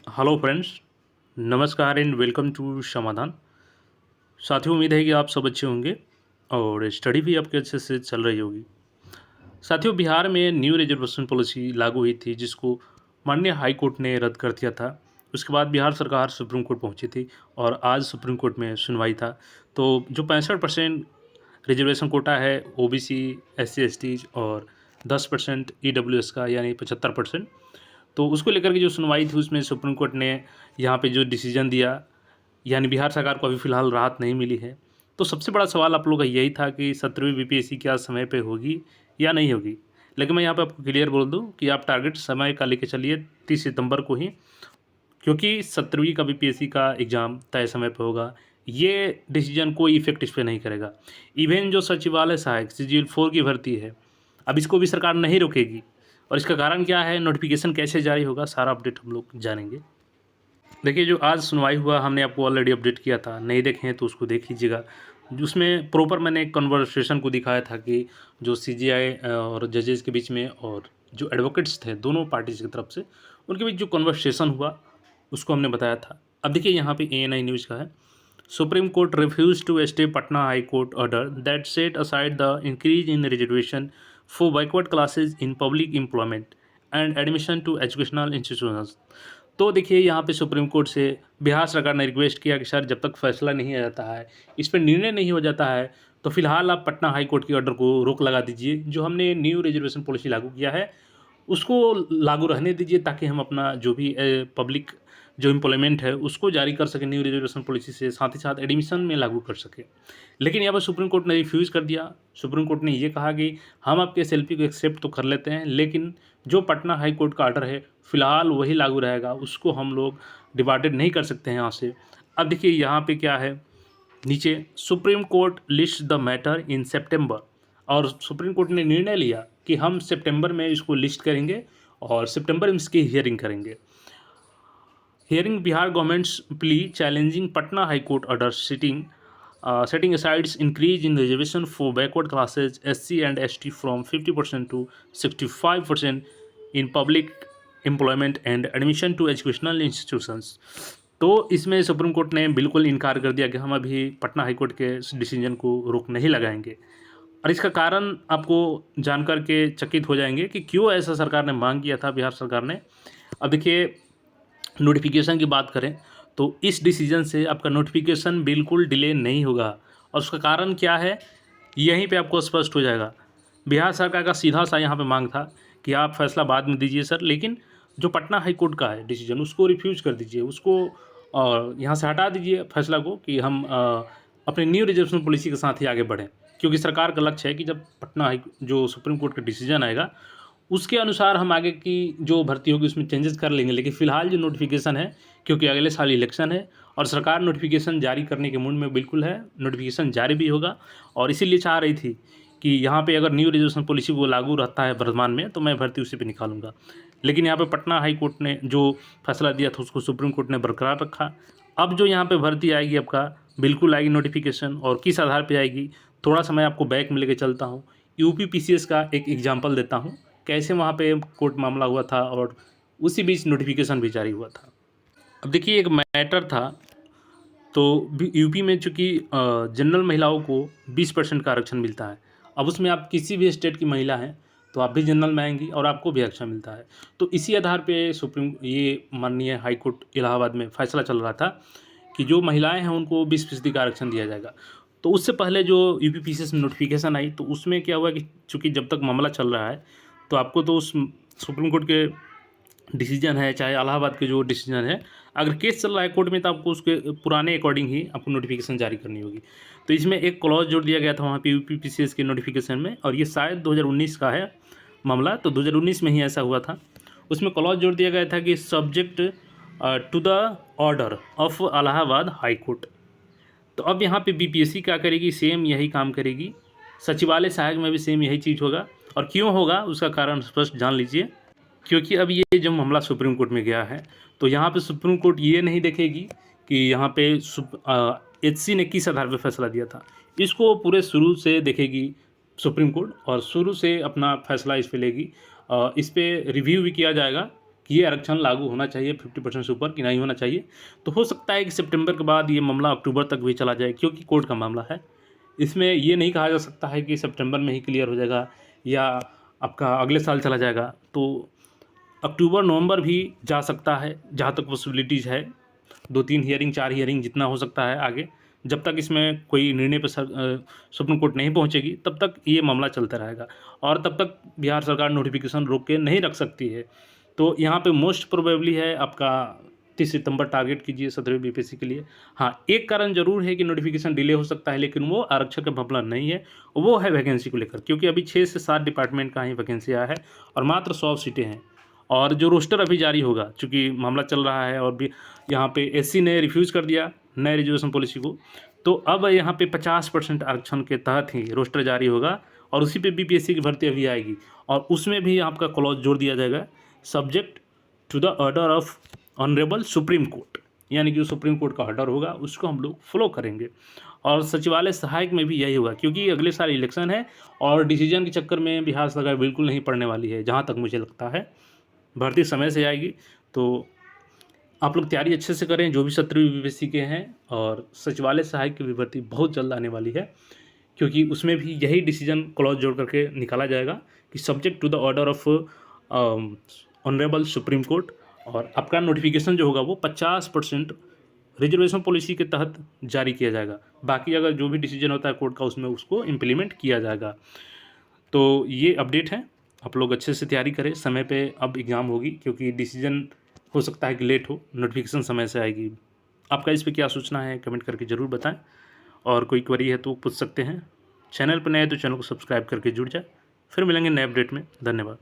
Hello friends, नमस्कार and welcome to समाधान। साथियों, उम्मीद है कि आप सब अच्छे होंगे और स्टडी भी आपके अच्छे से चल रही होगी। साथियों, बिहार में न्यू रिजर्वेशन पॉलिसी लागू हुई थी जिसको माननीय हाई कोर्ट ने रद्द कर दिया था। उसके बाद बिहार सरकार सुप्रीम कोर्ट पहुंची थी और आज सुप्रीम कोर्ट में सुनवाई था। तो जो 65% रिजर्वेशन कोटा है ओबीसी, एससी, एसटी और 10% ईडब्ल्यूएस का यानी 75%, तो उसको लेकर के जो सुनवाई थी उसमें सुप्रीम कोर्ट ने यहाँ पे जो डिसीजन दिया, यानी बिहार सरकार को अभी फ़िलहाल राहत नहीं मिली है। तो सबसे बड़ा सवाल आप लोग का यही था कि 17वीं बीपीएससी क्या समय पे होगी या नहीं होगी। लेकिन मैं यहाँ पे आपको क्लियर बोल दूँ कि आप टारगेट समय का लेके चलिए 30 सितंबर को ही, क्योंकि 17वीं का बीपीएससी का एग्ज़ाम तय समय पे होगा। ये डिसीजन कोई इफ़ेक्ट इस पे नहीं करेगा। इवन जो सचिवालय सहायक सीजीएल 4 की भर्ती है, अब इसको भी सरकार नहीं रोकेगी। और इसका कारण क्या है, नोटिफिकेशन कैसे जारी होगा, सारा अपडेट हम लोग जानेंगे। देखिए, जो आज सुनवाई हुआ हमने आपको ऑलरेडी अपडेट किया था, नहीं देखे हैं तो उसको देख लीजिएगा। उसमें प्रॉपर मैंने कन्वर्सेशन को दिखाया था कि जो सीजीआई और जजेस के बीच में और जो एडवोकेट्स थे दोनों पार्टीज की तरफ से, उनके बीच जो कन्वर्सेशन हुआ उसको हमने बताया था। अब देखिए यहाँ पे एएनआई न्यूज़ का है, Supreme Court refuse to stay Patna High Court order that set aside the increase in reservation for backward classes in public employment and admission to educational institutions. तो देखिए यहाँ पे सुप्रीम कोर्ट से बिहार सरकार ने रिक्वेस्ट किया कि सर, जब तक फैसला नहीं आ जाता है, इस पर निर्णय नहीं हो जाता है, तो फिलहाल आप पटना हाई कोर्ट के ऑर्डर को रोक लगा दीजिए। जो हमने न्यू रिजर्वेशन पॉलिसी लागू किया है उसको लागू रहने दीजिए, ताकि हम अपना जो भी पब्लिक जो एम्प्लॉयमेंट है उसको जारी कर सकें न्यू रिजर्वेशन पॉलिसी से, साथ ही साथ एडमिशन में लागू कर सकें। लेकिन यहाँ पर सुप्रीम कोर्ट ने रिफ्यूज़ कर दिया। सुप्रीम कोर्ट ने ये कहा कि हम आपके एसएलपी को एक्सेप्ट तो कर लेते हैं, लेकिन जो पटना हाई कोर्ट का ऑर्डर है फ़िलहाल वही लागू रहेगा, उसको हम लोग डिवाइडेड नहीं कर सकते हैं यहाँ से। अब देखिए यहाँ पे क्या है, नीचे supreme court list the matter in September, और सुप्रीम कोर्ट ने निर्णय लिया कि हम सितंबर में इसको लिस्ट करेंगे और सितंबर में इसकी हियरिंग करेंगे। Hearing Bihar governments plea challenging Patna High Court order setting aside increase in reservation for backward classes SC and ST from 50% to 65% in public employment and admission to educational institutions। तो इसमें सुप्रीम कोर्ट ने बिल्कुल इनकार कर दिया कि हम अभी पटना हाई कोर्ट के डिसीजन को रोक नहीं लगाएंगे। और इसका कारण आपको जानकर के चकित हो जाएंगे कि क्यों ऐसा सरकार ने मांग किया था बिहार सरकार ने। अब देखिए, नोटिफिकेशन की बात करें तो इस डिसीजन से आपका नोटिफिकेशन बिल्कुल डिले नहीं होगा, और उसका कारण क्या है यहीं पे आपको स्पष्ट हो जाएगा। बिहार सरकार का सीधा सा यहाँ पे मांग था कि आप फैसला बाद में दीजिए सर, लेकिन जो पटना हाई कोर्ट का है डिसीजन उसको रिफ्यूज़ कर दीजिए, उसको यहाँ से हटा दीजिए फैसला को कि हम अपने न्यू रिजर्वेशन पॉलिसी के साथ ही आगे बढ़ें। क्योंकि सरकार का लक्ष्य है कि जब पटना हाई जो सुप्रीम कोर्ट का डिसीजन आएगा उसके अनुसार हम आगे की जो भर्ती होगी उसमें चेंजेस कर लेंगे। लेकिन फ़िलहाल जो नोटिफिकेशन है, क्योंकि अगले साल इलेक्शन है और सरकार नोटिफिकेशन जारी करने के मूड में बिल्कुल है, नोटिफिकेशन जारी भी होगा। और इसीलिए चाह रही थी कि यहाँ पे अगर न्यू रिजर्वेशन पॉलिसी वो लागू रहता है वर्तमान में तो मैं भर्ती उसी पे निकालूंगा। लेकिन यहाँ पे पटना हाई कोर्ट ने जो फैसला दिया था उसको सुप्रीम कोर्ट ने बरकरार रखा। अब जो यहाँ पे भर्ती आएगी आपका, बिल्कुल आएगी नोटिफिकेशन, और किस आधार पर आएगी थोड़ा सा मैं आपको बैक में लेके चलता हूँ। यूपी पीसीएस का एक एग्जाम्पल देता हूँ, कैसे वहाँ पे कोर्ट मामला हुआ था और उसी बीच नोटिफिकेशन भी जारी हुआ था। अब देखिए, एक मैटर था, तो यूपी में चूँकि जनरल महिलाओं को 20% का आरक्षण मिलता है। अब उसमें आप किसी भी स्टेट की महिला हैं तो आप भी जनरल में आएंगी और आपको भी आरक्षण मिलता है। तो इसी आधार पे ये माननीय हाई कोर्ट इलाहाबाद में फैसला चल रहा था कि जो महिलाएं हैं उनको 20% का आरक्षण दिया जाएगा। तो उससे पहले जो यूपी पीसीएस में नोटिफिकेशन आई तो उसमें क्या हुआ कि चूँकि जब तक मामला चल रहा है तो आपको तो उस सुप्रीम कोर्ट के डिसीजन है, चाहे इलाहाबाद के जो डिसीजन है, अगर केस चल रहा है कोर्ट में तो आपको उसके पुराने अकॉर्डिंग ही आपको नोटिफिकेशन जारी करनी होगी। तो इसमें एक क्लॉज जोड़ दिया गया था वहाँ पे यूपी पीसीएस के नोटिफिकेशन में, और ये शायद 2019 का है मामला, तो 2019 में ही ऐसा हुआ था। उसमें क्लॉज जोड़ दिया गया था कि subject to the order of Allahabad High Court. तो अब यहाँ पे बीपीएससी क्या करेगी, सेम यही काम करेगी। सचिवालय सहायक में भी सेम यही चीज़ होगा, और क्यों होगा उसका कारण स्पष्ट जान लीजिए। क्योंकि अब ये जो मामला सुप्रीम कोर्ट में गया है तो यहाँ पे सुप्रीम कोर्ट ये नहीं देखेगी कि यहाँ पे एचसी ने किस आधार पर फैसला दिया था, इसको पूरे शुरू से देखेगी सुप्रीम कोर्ट और शुरू से अपना फैसला इस पे लेगी। इस पे रिव्यू भी किया जाएगा कि ये आरक्षण लागू होना चाहिए 50% से ऊपर कि नहीं होना चाहिए। तो हो सकता है कि सितंबर के बाद ये मामला अक्टूबर तक भी चला जाए, क्योंकि कोर्ट का मामला है। इसमें ये नहीं कहा जा सकता है कि सितंबर में ही क्लियर हो जाएगा या आपका अगले साल चला जाएगा। तो अक्टूबर नवंबर भी जा सकता है, जहाँ तक पॉसिबिलिटीज़ है। 2-3 हियरिंग 4 हियरिंग जितना हो सकता है आगे, जब तक इसमें कोई निर्णय पे सुप्रीम कोर्ट नहीं पहुंचेगी तब तक ये मामला चलता रहेगा, और तब तक बिहार सरकार नोटिफिकेशन रोक के नहीं रख सकती है। तो यहाँ पे मोस्ट प्रोबेबली है आपका 30 सितंबर टारगेट कीजिए 17वीं बीपीएससी के लिए। हाँ, एक कारण ज़रूर है कि नोटिफिकेशन डिले हो सकता है, लेकिन वो आरक्षक का मामला नहीं है, वो है वैकेंसी को लेकर, क्योंकि अभी 6 से 7 डिपार्टमेंट का ही वैकेंसी आया है और मात्र 100 सीटें हैं। और जो रोस्टर अभी जारी होगा, चूँकि मामला चल रहा है और भी यहाँ पे एससी ने रिफ्यूज़ कर दिया नए रिजर्वेशन पॉलिसी को, तो अब यहाँ पे 50% आरक्षण के तहत ही रोस्टर जारी होगा और उसी पे बीपीएससी की भर्ती अभी आएगी, और उसमें भी आपका क्लॉज जोड़ दिया जाएगा, subject to the order of honourable Supreme Court, यानी कि जो सुप्रीम कोर्ट का ऑर्डर होगा उसको हम लोग फॉलो करेंगे। और सचिवालय सहायक में भी यही होगा, क्योंकि अगले साल इलेक्शन है और डिसीजन के चक्कर में बिहार सरकार बिल्कुल नहीं पड़ने वाली है, जहाँ तक मुझे लगता है। भर्ती समय से आएगी, तो आप लोग तैयारी अच्छे से करें जो भी 17वीं बीपीएससी के हैं। और सचिवालय सहायक की भी भर्ती बहुत जल्द आने वाली है, क्योंकि उसमें भी यही डिसीजन क्लॉज जोड़ करके निकाला जाएगा कि subject to the order of honourable Supreme Court. और आपका नोटिफिकेशन जो होगा वो 50% रिजर्वेशन पॉलिसी के तहत जारी किया जाएगा। बाकी अगर जो भी डिसीजन होता है कोर्ट का उसमें उसको इम्प्लीमेंट किया जाएगा। तो ये अपडेट है, आप लोग अच्छे से तैयारी करें, समय पे अब एग्ज़ाम होगी, क्योंकि डिसीजन हो सकता है कि लेट हो, नोटिफिकेशन समय से आएगी। आपका इस पे क्या सूचना है कमेंट करके ज़रूर बताएं, और कोई क्वेरी है तो पूछ सकते हैं। चैनल पर नए हैं तो चैनल को सब्सक्राइब करके जुड़ जाए। फिर मिलेंगे नए अपडेट में। धन्यवाद।